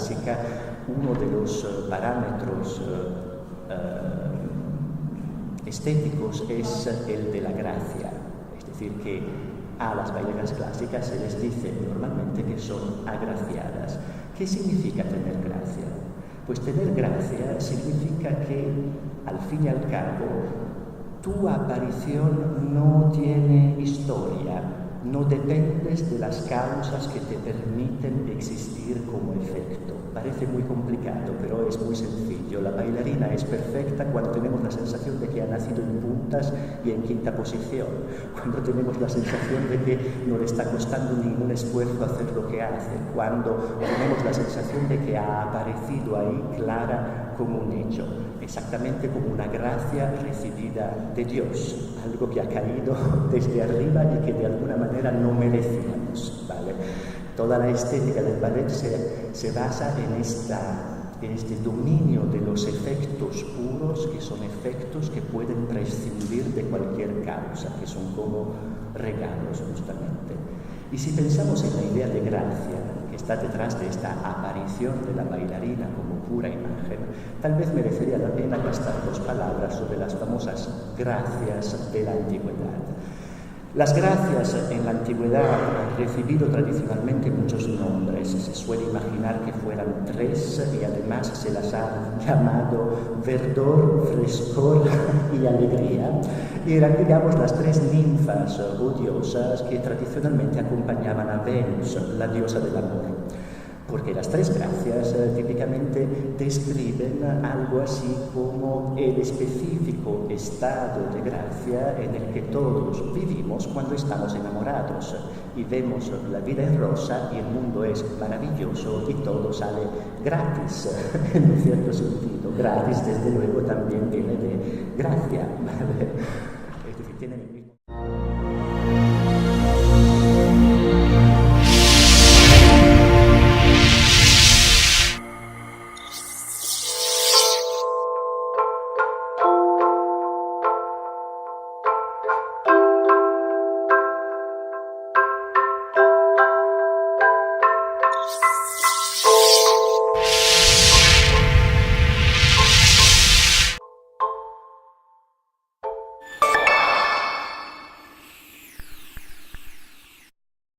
clásica, uno de los parámetros estéticos es el de la gracia. Es decir, que a las bailarinas clásicas se les dice normalmente que son agraciadas. ¿Qué significa tener gracia? Pues tener gracia significa que, al fin y al cabo, tu aparición no tiene historia, no dependes de las causas que te permiten existir como efecto. Parece muy complicado, pero es muy sencillo. La bailarina es perfecta cuando tenemos la sensación de que ha nacido en puntas y en quinta posición, cuando tenemos la sensación de que no le está costando ningún esfuerzo hacer lo que hace, cuando tenemos la sensación de que ha aparecido ahí clara como un hecho, exactamente como una gracia recibida de Dios, algo que ha caído desde arriba y que de alguna manera no merecíamos, ¿vale? Toda la estética del ballet se basa en este dominio de los efectos puros, que son efectos que pueden prescindir de cualquier causa, que son como regalos justamente. Y si pensamos en la idea de gracia que está detrás de esta aparición de la bailarina como pura imagen, tal vez merecería la pena gastar 2 palabras sobre las famosas gracias de la antigüedad. Las gracias en la antigüedad han recibido tradicionalmente muchos nombres. Se suele imaginar que fueran 3 y además se las ha llamado verdor, frescor y alegría. Y eran, digamos, las 3 ninfas o diosas que tradicionalmente acompañaban a Venus, la diosa del amor. Porque las 3 gracias típicamente describen algo así como el específico estado de gracia en el que todos vivimos cuando estamos enamorados y vemos la vida en rosa y el mundo es maravilloso y todo sale gratis, en un cierto sentido. Gratis, desde luego, también viene de gracia, ¿vale?